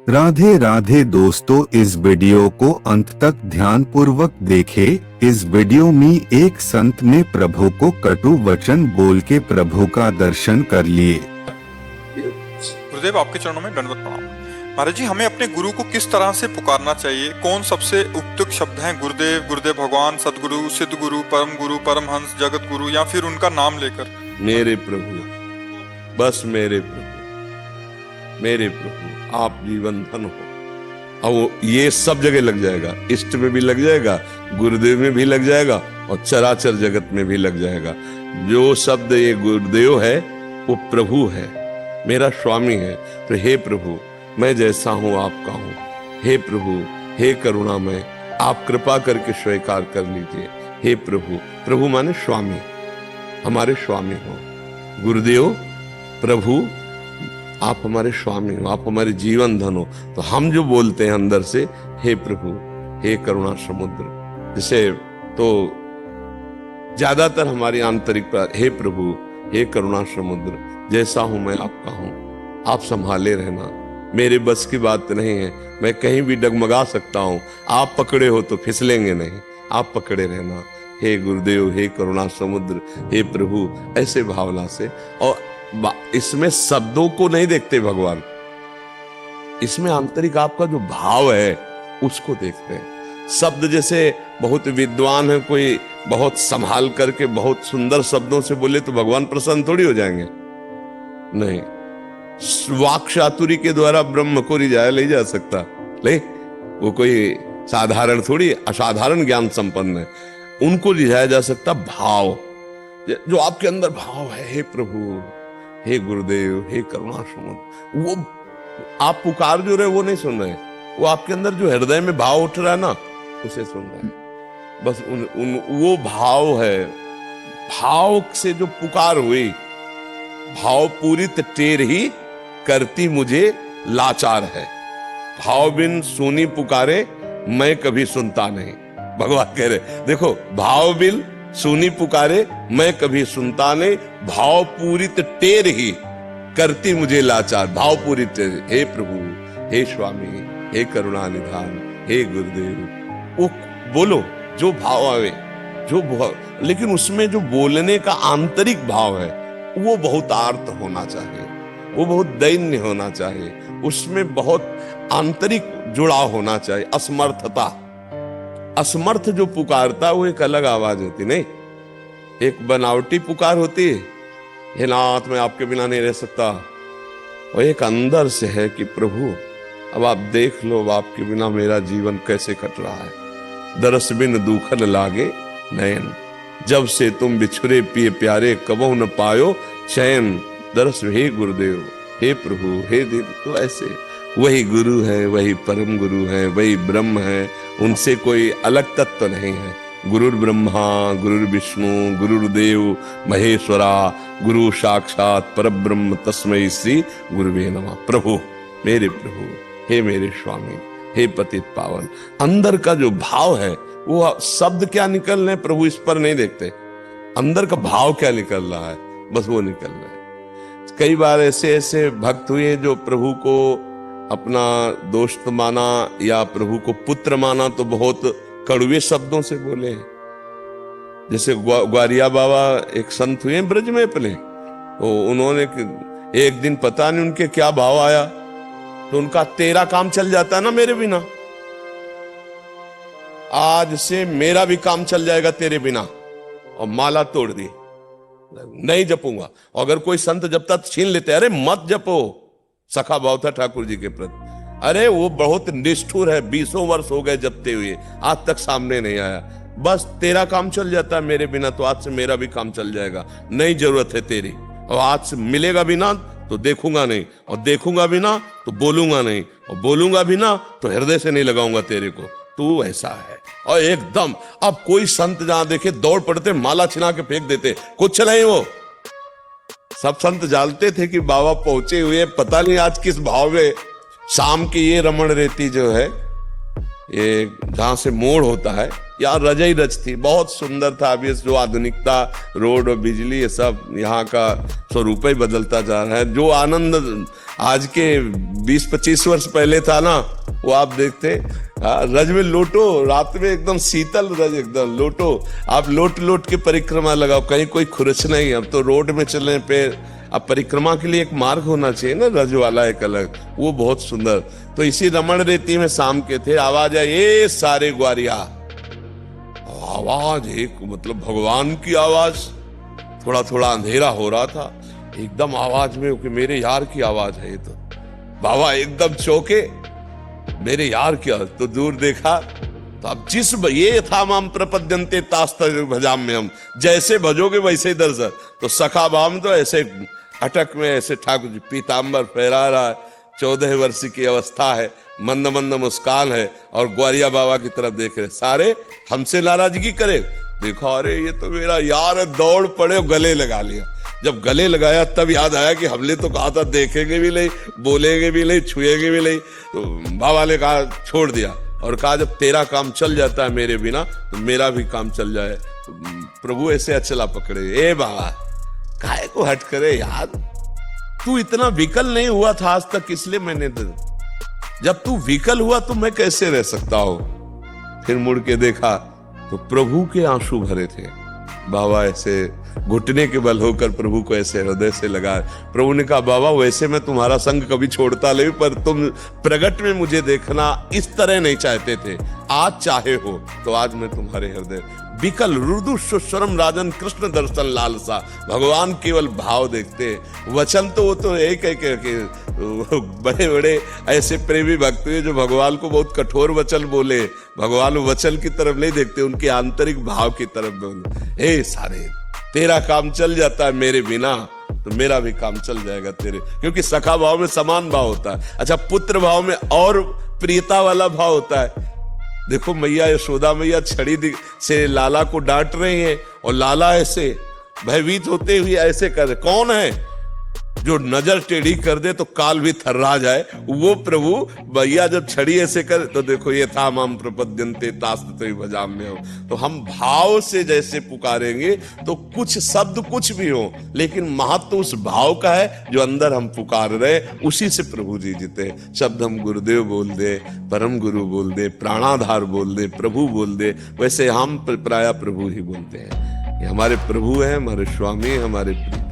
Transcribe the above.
राधे राधे दोस्तों, इस वीडियो को अंत तक ध्यान पूर्वक देखें। इस वीडियो में एक संत ने प्रभु को कटु वचन बोल के प्रभु का दर्शन कर लिए। गुरुदेव, आपके चरणों में दंडवत प्रणाम। महाराज जी, हमें अपने गुरु को किस तरह से पुकारना चाहिए? कौन सबसे उपयुक्त शब्द हैं? गुरुदेव, गुरुदेव भगवान, सतगुरु, सिद्ध गुरु, परमहंस, जगत गुरु, या फिर उनका नाम लेकर? मेरे प्रभु, बस मेरे प्रभु, मेरे प्रभु, आप जीवन धन हो। और ये सब जगह लग जाएगा, इष्ट में भी लग जाएगा, गुरुदेव में भी लग जाएगा और चराचर जगत में भी लग जाएगा। जो शब्द ये गुरुदेव है वो प्रभु है, मेरा स्वामी है। तो हे प्रभु, मैं जैसा हूं आपका हूं। हे प्रभु, हे करुणामय, आप कृपा करके स्वीकार कर लीजिए। हे प्रभु, प्रभु माने स्वामी, हमारे स्वामी हो। गुरुदेव, प्रभु, आप हमारे स्वामी हो, आप हमारे जीवन धन हो। तो हम जो बोलते हैं अंदर से, हे प्रभु, हे करुणा समुद्र, जिसे तो ज्यादातर हमारी आंतरिक, हे प्रभु, हे करुणा समुद्र, जैसा हूं मैं आपका हूं, आप संभाले रहना। मेरे बस की बात नहीं है, मैं कहीं भी डगमगा सकता हूं, आप पकड़े हो तो फिसलेंगे नहीं, आप पकड़े रहना। हे गुरुदेव, हे करुणा समुद्र, हे प्रभु, ऐसे भावना से। और इसमें शब्दों को नहीं देखते भगवान, इसमें आंतरिक आपका जो भाव है उसको देखते हैं। शब्द जैसे बहुत विद्वान है, कोई बहुत संभाल करके बहुत सुंदर शब्दों से बोले तो भगवान प्रसन्न थोड़ी हो जाएंगे? नहीं, वाक चातुरी के द्वारा ब्रह्म को रिझाया नहीं जा सकता। ले, वो कोई साधारण थोड़ी, असाधारण ज्ञान संपन्न है, उनको रिझाया जा सकता भाव, जो आपके अंदर भाव है। हे प्रभु, हे गुरुदेव, हे करुणा समुद्र, वो आप पुकार जो रहे वो नहीं सुन रहे, वो आपके अंदर जो हृदय में भाव उठ रहा है ना, उसे सुन रहे हैं। बस वो भाव है। भाव से जो पुकार हुई, भाव पूरी टेर ही करती मुझे लाचार है। भाव बिन सुनी पुकारे मैं कभी सुनता नहीं, भगवान कह रहे। देखो, भाव बिन सुनी पुकारे मैं कभी सुनता नहीं, भाव पूरी टेर ही करती मुझे लाचार। भाव पूरी टेर, हे प्रभु, हे स्वामी, हे करुणा निधान, हे गुरुदेव। वो बोलो जो भाव आवे, जो भाव, लेकिन उसमें जो बोलने का आंतरिक भाव है वो बहुत आर्त होना चाहिए, वो बहुत दैन्य होना चाहिए, उसमें बहुत आंतरिक जुड़ाव होना चाहिए। असमर्थता, असमर्थ जो पुकारता वो एक अलग आवाज होती, नहीं, एक बनावटी पुकार होती है, हे नाथ मैं आपके बिना नहीं रह सकता। और एक अंदर से है कि प्रभु अब आप देख लो, अब आपके बिना मेरा जीवन कैसे कट रहा है। दरस बिन दूखन लागे नयन, जब से तुम बिछुरे पिए प्यारे, कबहु न पायो चैन। दरस, हे गुरुदेव, हे प्रभु, हे देव। तो ऐसे वही गुरु है, वही परम गुरु है, वही ब्रह्म है, उनसे कोई अलग तत्व नहीं है। गुरुर ब्रह्मा गुरुर विष्णु गुरुर्देव महेश्वरा, गुरु साक्षात परब्रह्म तस्मै श्री गुरुवे नमः। प्रभु, मेरे प्रभु, हे मेरे स्वामी, हे पतित पावन। अंदर का जो भाव है, वो शब्द क्या निकल रहे प्रभु इस पर नहीं देखते, अंदर का भाव क्या निकल रहा है, बस वो निकल रहा है। कई बार ऐसे ऐसे भक्त हुए जो प्रभु को अपना दोस्त माना या प्रभु को पुत्र माना तो बहुत कड़वे शब्दों से बोले। जैसे ग्वारिया बाबा एक संत हुए ब्रज में अपने, तो उन्होंने एक दिन पता नहीं उनके क्या भाव आया, तो उनका तेरा काम चल जाता ना मेरे बिना, आज से मेरा भी काम चल जाएगा तेरे बिना, और माला तोड़ दी, नहीं जपूंगा। अगर कोई संत जपता तो छीन लेते, अरे मत जपो, सखा भाव था ठाकुर जी के प्रति। अरे वो बहुत निष्ठुर है, 20 वर्ष हो गए जपते हुए, आज तक सामने नहीं आया। बस तेरा काम चल जाता है मेरे बिना, तो आज से मेरा भी काम चल जाएगा, नहीं जरूरत है तेरी। और आज से मिलेगा भी ना तो देखूंगा नहीं, और देखूंगा भी ना तो बोलूंगा नहीं, और बोलूंगा भी ना तो हृदय से नहीं लगाऊंगा तेरे को। तू ऐसा है। और एकदम अब कोई संत जहां देखे दौड़ पड़ते, माला छिना के फेंक देते, कुछ नहीं। वो सब संत जानते थे कि बाबा पहुंचे हुए, पता नहीं आज किस भाव में। शाम की ये रमण रेती जो है, ये जहां से मोड़ होता है, यार रज ही रज थी, बहुत सुंदर था। अब ये जो आधुनिकता, रोड और बिजली, ये सब यहाँ का स्वरूप ही बदलता जा रहा है। जो आनंद आज के 20-25 वर्ष पहले था ना, वो आप देखते रज में लोटो, रात में एकदम शीतल रज, एकदम लोटो, आप लोट लोट के परिक्रमा लगाओ, कहीं कोई खुरच नहीं। अब तो रोड में चलने पे, अब परिक्रमा के लिए एक मार्ग होना चाहिए ना, रज वाला एक अलग, वो बहुत सुंदर। तो इसी रमण रेती में शाम के थे, आवाज आई, ये सारे ग्वारिया, आवाज एक मतलब भगवान की आवाज। थोड़ा थोड़ा अंधेरा हो रहा था, एकदम आवाज में कि मेरे यार की आवाज है ये तो। बाबा एकदम चौके, मेरे यार की आवाज। तो दूर देखा तो अब जिस ये था माम प्रपद्यन्ते तास्तर भजाम में, हम जैसे भजोगे वैसे ही दर्शन। तो सखा भाम तो ऐसे अटक में ऐसे ठाकुर जी पीताम्बर फहरा रहा है, 14 वर्ष की अवस्था है, मंद मंद मुस्कान है, और ग्वारिया बाबा की तरफ देख रहे। सारे हमसे नाराजगी करे, देखो अरे ये तो मेरा यार है, दौड़ पड़े, गले लगा लिया। जब गले लगाया तब याद आया कि हमने तो कहा था देखेंगे भी नहीं, बोलेंगे भी नहीं, छुएंगे भी नहीं। तो बाबा ने कहा छोड़ दिया और कहा जब तेरा काम चल जाता है मेरे बिना तो मेरा भी काम चल जाए। तो प्रभु ऐसे अचला पकड़े, ए बाबा काहे को हट करे यार, तू इतना विकल नहीं हुआ था आज तक, इसलिए मैंने जब तू विकल हुआ तो मैं कैसे रह सकता हूं। फिर मुड़ के देखा तो प्रभु के आंसू भरे थे। बाबा ऐसे घुटने के बल होकर प्रभु को ऐसे हृदय से लगा। प्रभु ने कहा बाबा वैसे मैं तुम्हारा संग कभी छोड़ता नहीं, पर तुम प्रगट में मुझे देखना इस तरह नहीं चाहते थे, आज चाहे हो तो आज मैं तुम्हारे हृदय। विकल रुदु सुस्वरम राजन कृष्ण दर्शन लालसा, भगवान केवल भाव देखते। वचन तो वो तो एक बड़े बड़े ऐसे प्रेमी भक्त हुए जो भगवान को बहुत कठोर वचन बोले, भगवान वचन की तरफ नहीं देखते, उनके आंतरिक भाव की तरफ बोले। हे सारे तेरा काम चल जाता है मेरे बिना तो मेरा भी काम चल जाएगा तेरे, क्योंकि सखा भाव में समान भाव होता है। अच्छा पुत्र भाव में और प्रियता वाला भाव होता है। देखो मैया यशोदा मैया छड़ी से लाला को डांट रही है और लाला ऐसे भयभीत होते हुए ऐसे कर रहे। कौन है जो नजर टेढ़ी कर दे तो काल भी थर्रा जाए? वो प्रभु भैया जब छड़ी ऐसे कर, तो देखो ये था माम प्रपद्यन्ते तास्ते भजाम में। हो तो हम भाव से जैसे पुकारेंगे तो कुछ शब्द कुछ भी हो, लेकिन महत्व उस भाव का है जो अंदर हम पुकार रहे, उसी से प्रभु जी जीते। शब्द हम गुरुदेव बोल दे, परम गुरु बोल दे, प्राणाधार बोल दे, प्रभु बोल दे, वैसे हम प्राय प्रभु ही बोलते हैं। ये हमारे प्रभु हैं, हमारे स्वामी, हमारे प्रिय।